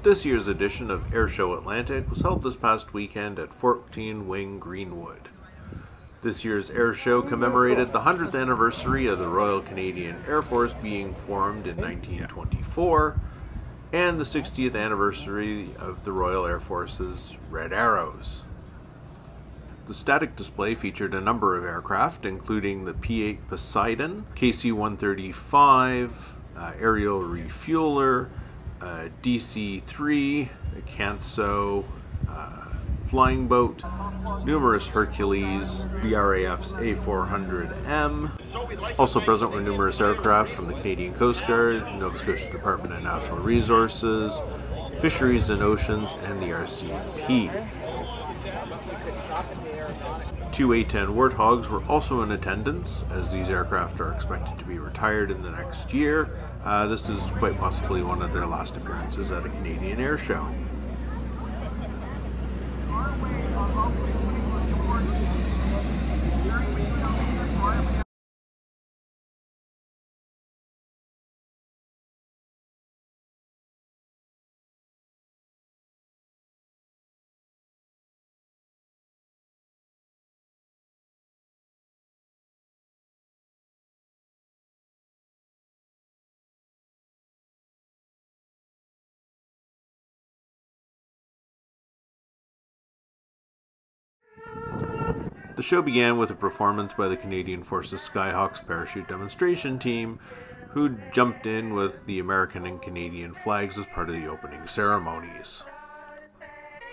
This year's edition of Airshow Atlantic was held this past weekend at 14 Wing Greenwood. This year's Airshow commemorated the 100th anniversary of the Royal Canadian Air Force being formed in 1924 and the 60th anniversary of the Royal Air Force's Red Arrows. The static display featured a number of aircraft, including the P-8 Poseidon, KC-135, aerial refueler, DC-3, a Canso flying boat, numerous Hercules, the RAF's A400M. Also present were numerous aircraft from the Canadian Coast Guard, Nova Scotia Department of Natural Resources, Fisheries and Oceans, and the RCAF. Two A-10 Warthogs were also in attendance, as these aircraft are expected to be retired in the next year. This is quite possibly one of their last appearances at a Canadian air show. The show began with a performance by the Canadian Forces Skyhawks parachute demonstration team, who jumped in with the American and Canadian flags as part of the opening ceremonies.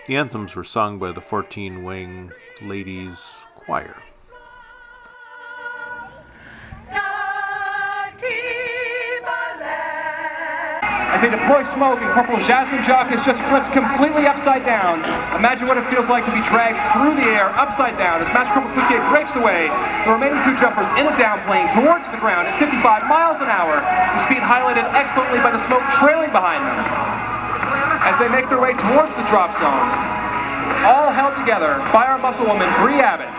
The anthems were sung by the 14 Wing Ladies Choir. As they deploy smoke and Corporal Jasmine Jock is just flipped completely upside down. Imagine what it feels like to be dragged through the air upside down as Master Corporal Cloutier breaks away. The remaining two jumpers in a downplane towards the ground at 55 miles an hour. The speed highlighted excellently by the smoke trailing behind them. As they make their way towards the drop zone, all held together by our muscle woman, Bree Abbott.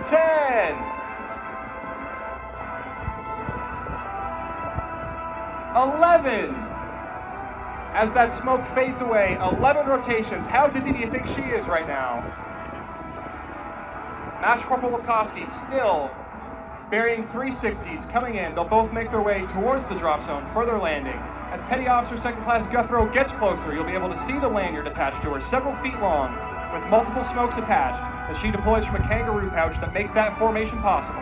10. 11. As that smoke fades away, 11 rotations. How dizzy do you think she is right now? Master Corporal Wachowski still burying 360s coming in. They'll both make their way towards the drop zone, further landing. As Petty Officer Second Class Guthrow gets closer, you'll be able to see the lanyard attached to her, several feet long, with multiple smokes attached, as she deploys from a kangaroo pouch that makes that formation possible.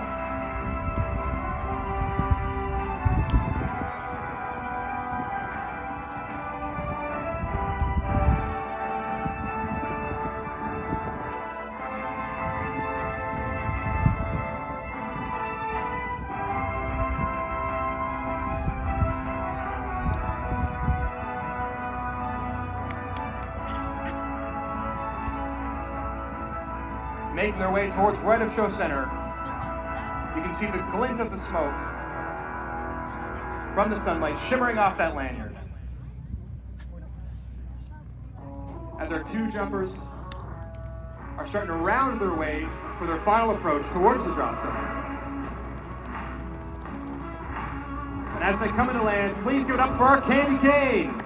Making their way towards right of show center. You can see the glint of the smoke from the sunlight shimmering off that lanyard. As our two jumpers are starting to round their way for their final approach towards the drop zone. And as they come into land, please give it up for our Candy Cane.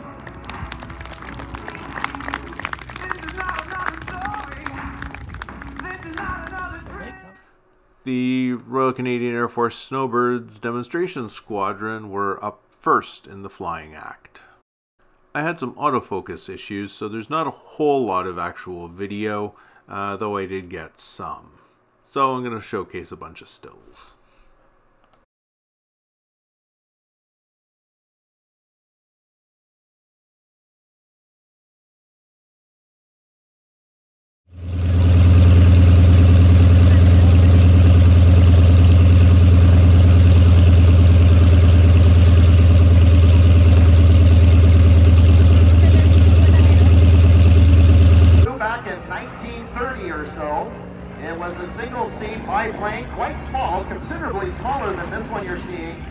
The Royal Canadian Air Force Snowbirds demonstration squadron were up first in the flying act. I had some autofocus issues, so there's not a whole lot of actual video, though I did get some. So I'm going to showcase a bunch of stills. It was a single-seat biplane, quite small, considerably smaller than this one you're seeing.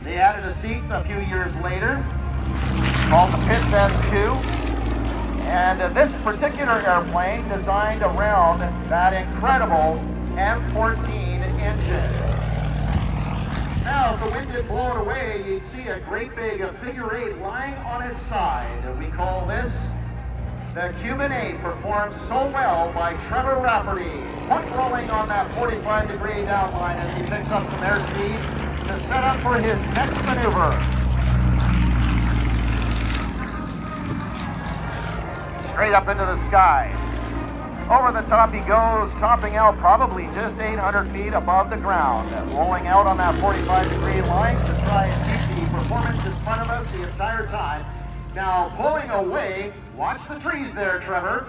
They added a seat a few years later, called the Pitts S2. And this particular airplane designed around that incredible M14 engine. Now, if the wind did blow it away, you'd see a great big figure 8 lying on its side. We call this the Cuban 8, performed so well by Trevor Rafferty. Point rolling on that 45-degree down line as he picks up some airspeed to set up for his next maneuver. Straight up into the sky. Over the top he goes, topping out probably just 800 feet above the ground. Rolling out on that 45-degree line to try and keep the performance in front of us the entire time. Now pulling away, watch the trees there, Trevor.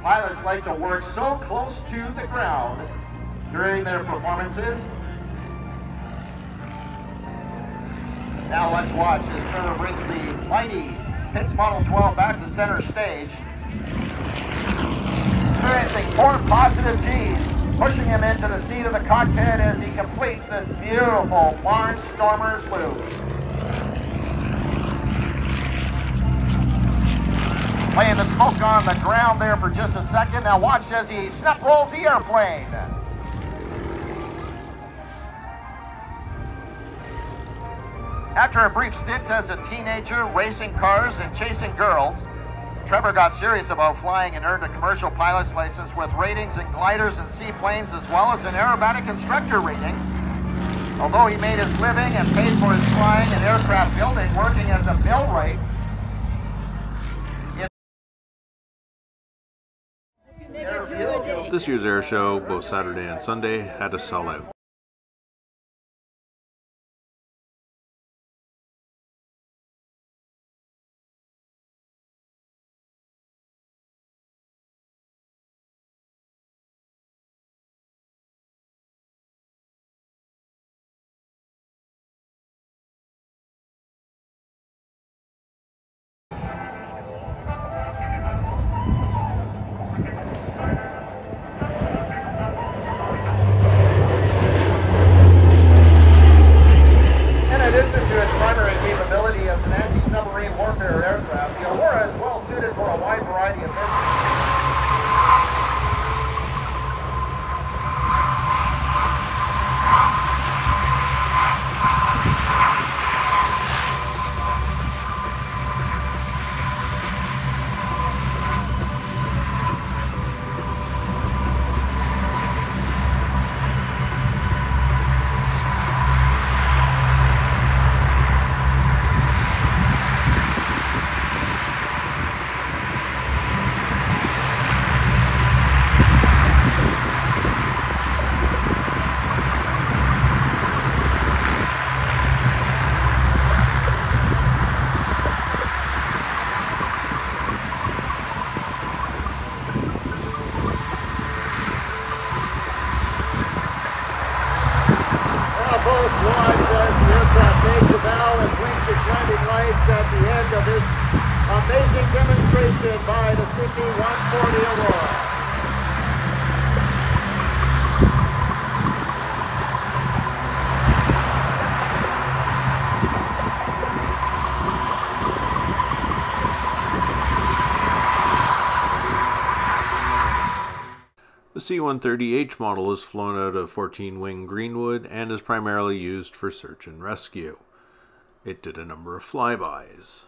Pilots like to work so close to the ground during their performances. Now let's watch as Trevor brings the mighty Pitts Model 12 back to center stage. Experiencing 4 positive G's, pushing him into the seat of the cockpit as he completes this beautiful Barnstormers loop. Playing the smoke on the ground there for just a second. Now watch as he snap rolls the airplane. After a brief stint as a teenager racing cars and chasing girls, Trevor got serious about flying and earned a commercial pilot's license with ratings in gliders and seaplanes as well as an aerobatic instructor rating. Although he made his living and paid for his flying and aircraft building working as a millwright. This year's air show, both Saturday and Sunday, had a sellout. At the end of this amazing demonstration by the CP-140 Aurora. The C-130H model is flown out of 14-wing Greenwood and is primarily used for search and rescue. It did a number of flybys.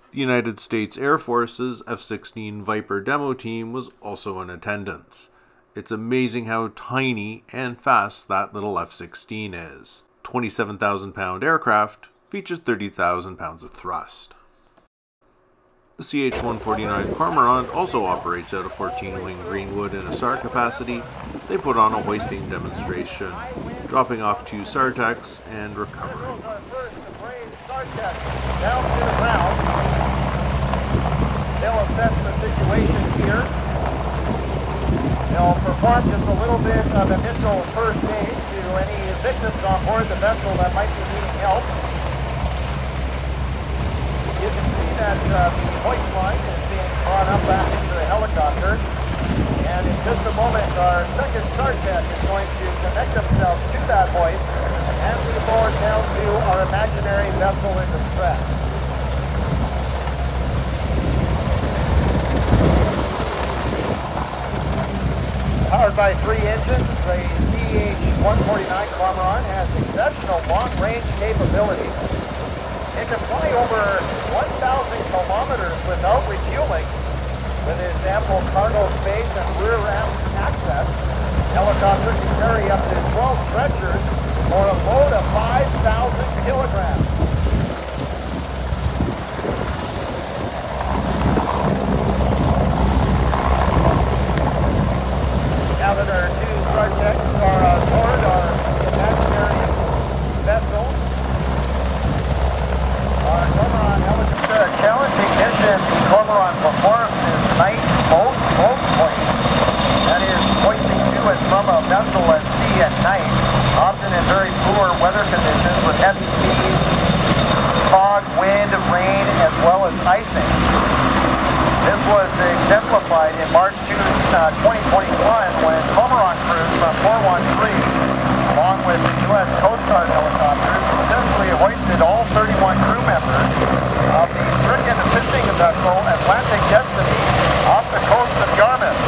The United States Air Force's F-16 Viper demo team was also in attendance. It's amazing how tiny and fast that little F-16 is. 27,000-pound aircraft features 30,000 pounds of thrust. The CH-149 Cormorant also operates out of 14-wing Greenwood in a SAR capacity. They put on a hoisting demonstration, dropping off 2 SAR-techs and recovering. Down to the ground. They'll assess the situation here. They'll perform just a little bit of initial first aid to any victims on board the vessel that might be needing help. You can see that the hoist line is being brought up back into the helicopter. And in just a moment, our second SAR-tech is going to connect themselves to that hoist and move forward down to our imaginary vessel in distress. Powered by 3 engines, the CH-149 Cormorant has exceptional long-range capability. It can fly over 1,000 kilometers without refueling. With its ample cargo space and rear ramp access, helicopter can carry up to 12 stretchers for a load of 5,000 kilograms. Now that our two projects are aboard our imaginary vessel, our Cormorant helicopter, a challenging mission the Cormorant performs is night boat point. That is, hoisting to and from a vessel at sea at night, often in very poor weather conditions with heavy seas, fog, wind, rain, as well as icing. This was exemplified in March 2021 when Cormorant crews from 413, along with the U.S. Coast Guard helicopters, successfully hoisted all 31 crew members of the stricken fishing vessel Atlantic Destiny off the coast of Yarmouth.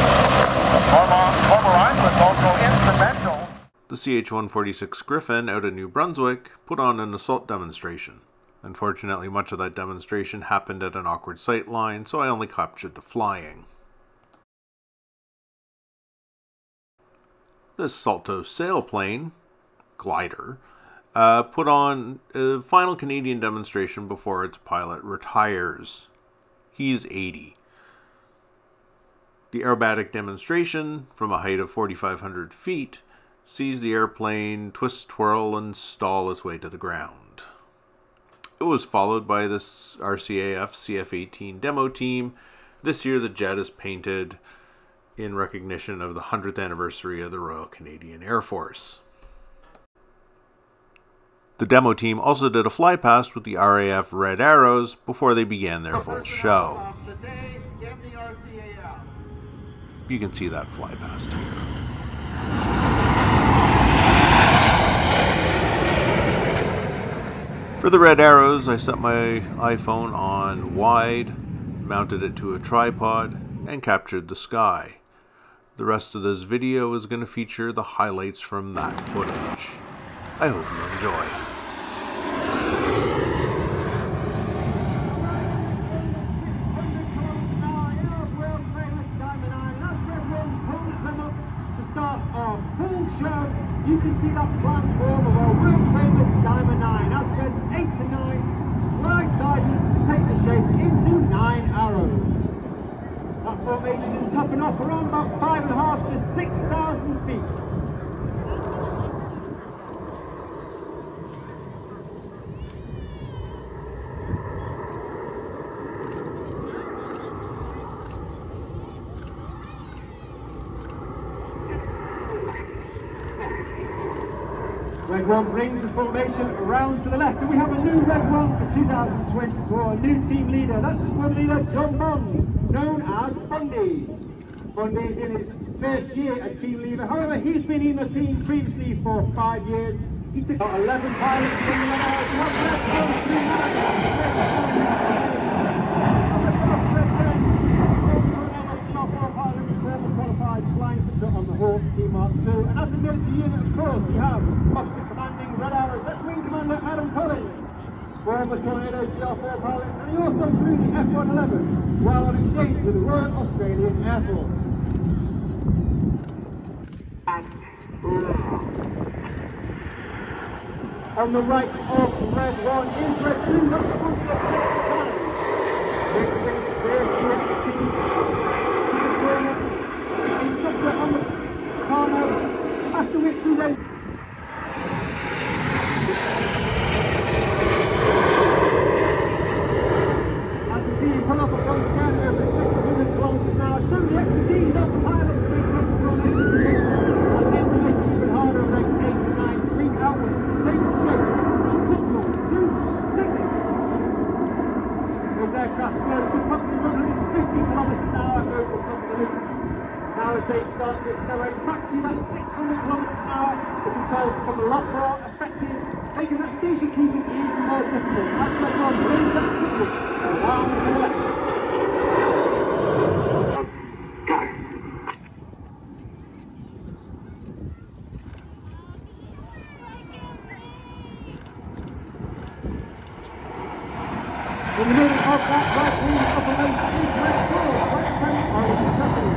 Cormorant was also instrumental. The CH-146 Griffin out of New Brunswick put on an assault demonstration. Unfortunately, much of that demonstration happened at an awkward sight line, so I only captured the flying. This Salto sailplane, glider, put on a final Canadian demonstration before its pilot retires. He's 80. The aerobatic demonstration, from a height of 4,500 feet, sees the airplane twist, twirl, and stall its way to the ground. It was followed by this RCAF CF-18 demo team. This year the jet is painted in recognition of the 100th anniversary of the Royal Canadian Air Force. The demo team also did a fly past with the RAF Red Arrows before they began their full show. You can see that fly past here. For the Red Arrows, I set my iPhone on wide, mounted it to a tripod, and captured the sky. The rest of this video is going to feature the highlights from that footage. I hope you enjoy. You can see that platform of our world famous Diamond 9. That's been 8 to 9 slide sidings to take the shape into 9 arrows. That formation topping off around about 5,500 to 6,000 feet. Red 1 brings the formation around to the left, and we have a new Red 1 for 2022, our new team leader. That's squad leader John Bond, known as Bundy. Bundy is in his first year as team leader. However, he's been in the team previously for 5 years. He took out 11 pilots from the Red on the Hawk Team Mark II, and as a military unit, of course, we have Officer Commanding Red Arrows, that's Wing Commander Adam Collins, former Tornado GR4 pilot, and he also flew the F-111 while on exchange with the Royal Australian Air Force. On the right of Red 1 is Red 2, that's Sponsor This is first year of the team. On the Carno, after which he then as the team pull up upon the scan over 600 kilometers an hour, show the expertise of the pilots to make up the and then to make it even harder, rank 8 to 9, swing outwards, take the shape, signal to signal. This aircraft slows to approximately 150 kilometers an hour over the top of the hill. Now as they start to accelerate back to about 600 kilometers an hour, the controls become a lot more effective, making that station keeping even more difficult. As Red 1 brings that signal around to the left. In the middle of that right wing upper race is Red 4, right front Oliver Tuffy.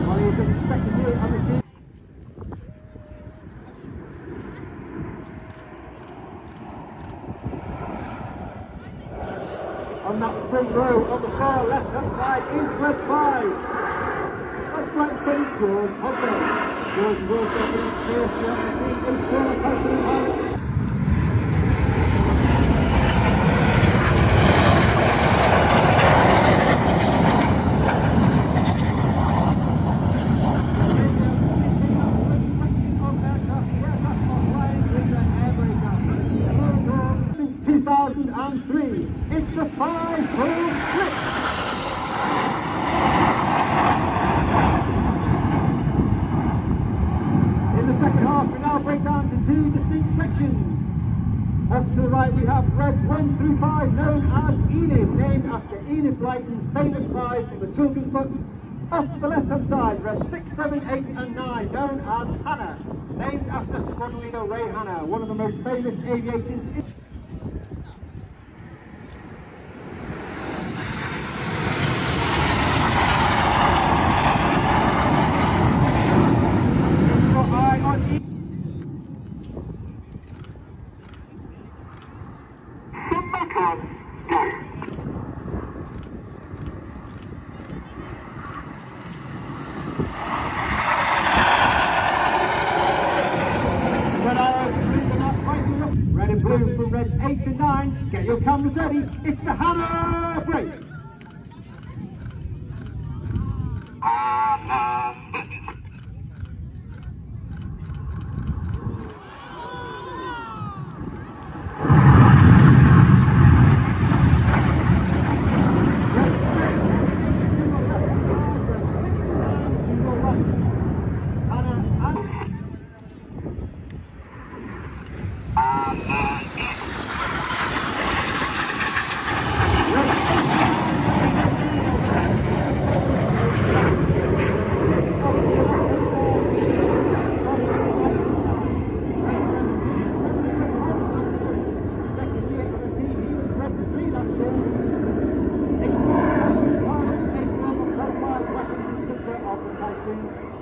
Oliver's in the second year of the team. On that front row on the far left-hand side is Red 5. That's right in George Hogger. George is also in his first year of the team in former Typhoon Pilot. Since 2003, it's the 5-hole split. In the second half, we now break down to two distinct sections. Off to the right, we have Reds 1 through 5, known as Enid, named after Enid Blyton's famous 5 from the children's book. Off to the left-hand side, Reds 6, 7, 8, and 9, known as Hannah, named after squadron leader Ray Hannah, one of the most famous aviators in Red and blue from Reds 8 and 9. Get your cameras ready. It's the Hannah break.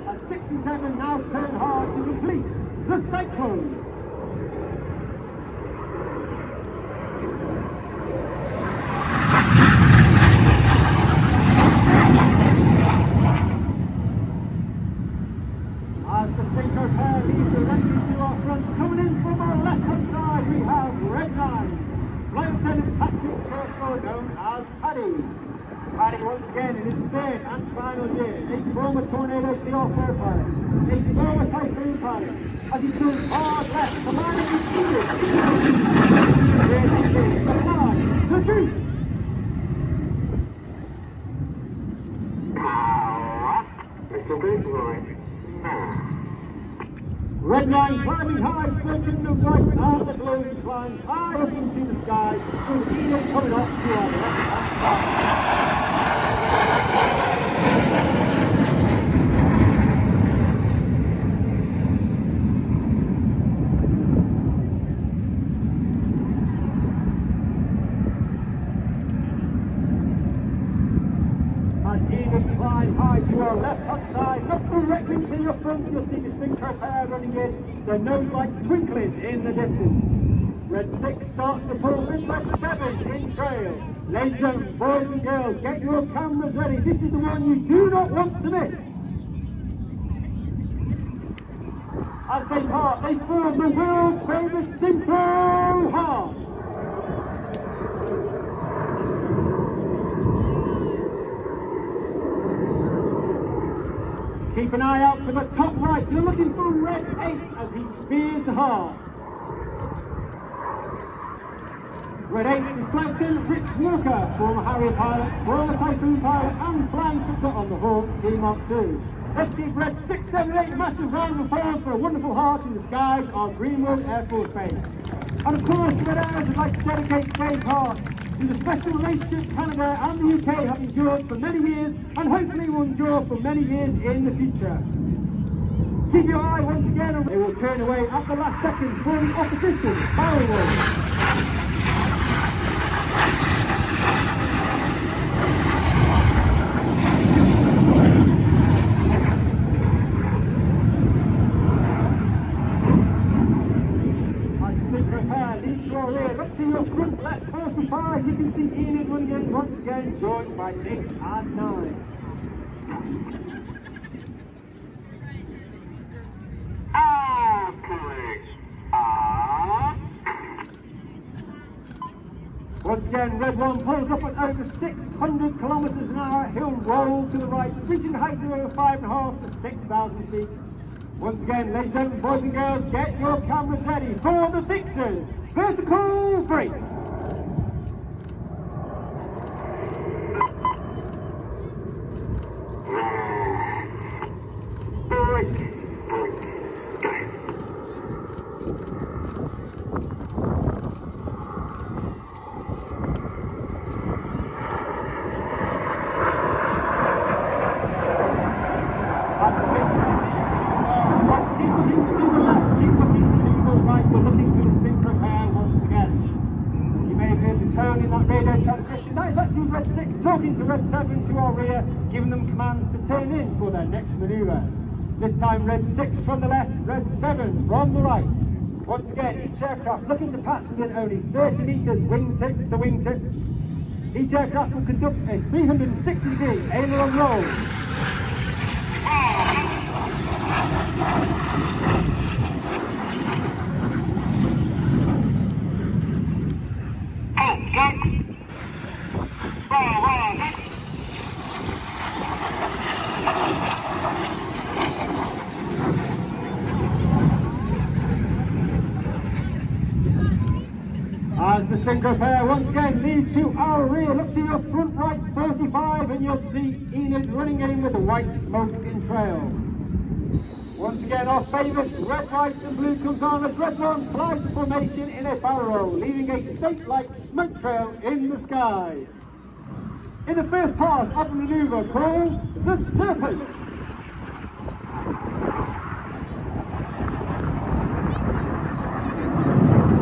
At 6 and 7 now turn hard to complete the Cyclone. As the Synchro pair leads directly to our front, coming in from our left-hand side, we have Red 9, Flight Lieutenant Patrick Kershaw, known as Paddy. Paddy once again in his third and final year, a former Tornado CR pilot, a former Typhoon pilot, as he turns hard left, commanding the English. The flag, the Duke. Red 9 climbing high, smoking the right arm that blows climbs high up into the sky, with Enid coming off to our left-hand side. As Enid climb high to our left-hand side, not directly to your front, you'll see the Synchro pair running in, their nose lights twinkling in the distance. Red 6 starts to pull with Red 7 in trail. Ladies and gentlemen, boys and girls, get your cameras ready. This is the one you do not want to miss. As they part, they form the world's famous Synchro Heart. Keep an eye out for the top right. You're looking for Red 8 as he spears the heart. Red 8 is Flight Lieutenant Rich Walker, former Harrier pilot, former Typhoon pilot, and flying instructor on the Hawk T-Mark II. Let's give Red 6, 7, 8 a massive round of applause for a wonderful heart in the skies of Greenwood Air Force Base. And of course, Red Arrows would like to dedicate today's heart to the special relationship Canada and the UK have endured for many years, and hopefully will endure for many years in the future. Keep your eye once again, and they will turn away at the last second for the opposition barrel roll. far as you can see Enid running in once again, joined by 8 and 9. Once again, Red 1 pulls up at over 600 kilometers an hour. He'll roll to the right, reaching heights of over 5.5 to 6,000 feet. Once again, ladies and gentlemen, boys and girls, get your cameras ready for the fixers. Vertical break. Red 6 talking to Red 7 to our rear, giving them commands to turn in for their next manoeuvre. This time Red 6 from the left, Red 7 from the right. Once again, each aircraft looking to pass within only 30 metres wingtip to wingtip. Each aircraft will conduct a 360-degree aileron roll. As the synchro pair once again lead to our rear, look to your front right 45 and you'll see Enid running in with the white smoke in trail. Once again our favourite red, white and blue comes on as Red 1 flies the formation in a barrel roll, leaving a state-like smoke trail in the sky. In the first part of the manoeuvre called the Serpent.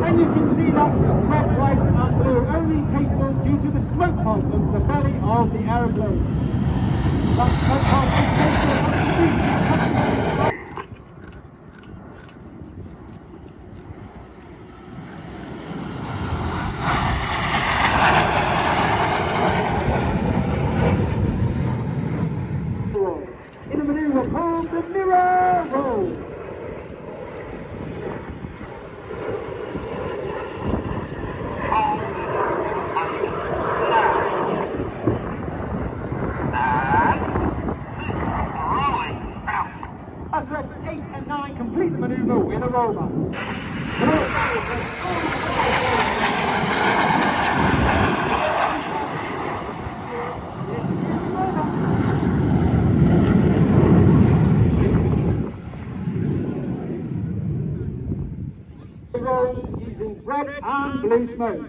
And you can see that red, white and blue only capable due to the smoke pod of the belly of the aeroplane. That smoke pod is capable of in a manoeuvre called the mirror roll. As Red 8 and 9 complete the manoeuvre with a rollback. Using red and blue smoke.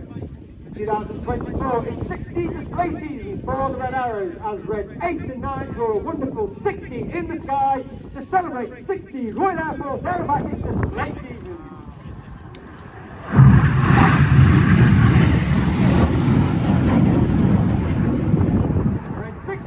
2024 is 60 display seasons for the Red Arrows as Reds 8 and 9 draw a wonderful 60 in the sky to celebrate 60 Royal Air Force aerobatic display seasons. Red 6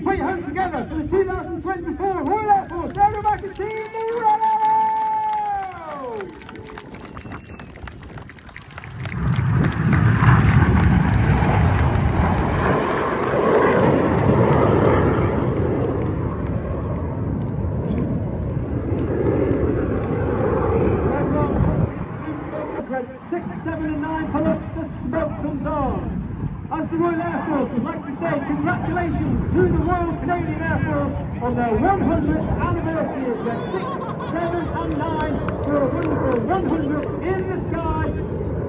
put your hands together for the 2024 Royal Air Force Aerobatic Team, the Red Arrows! Red 6, 7 and 9 pull up, the smoke comes on. As the Royal Air Force would like to say congratulations to the Royal Canadian Air Force on their 100th anniversary of Red 6, 7 and 9 for a wonderful 100 in the sky,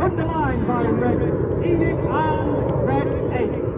underlined by Red Enid and Red 8.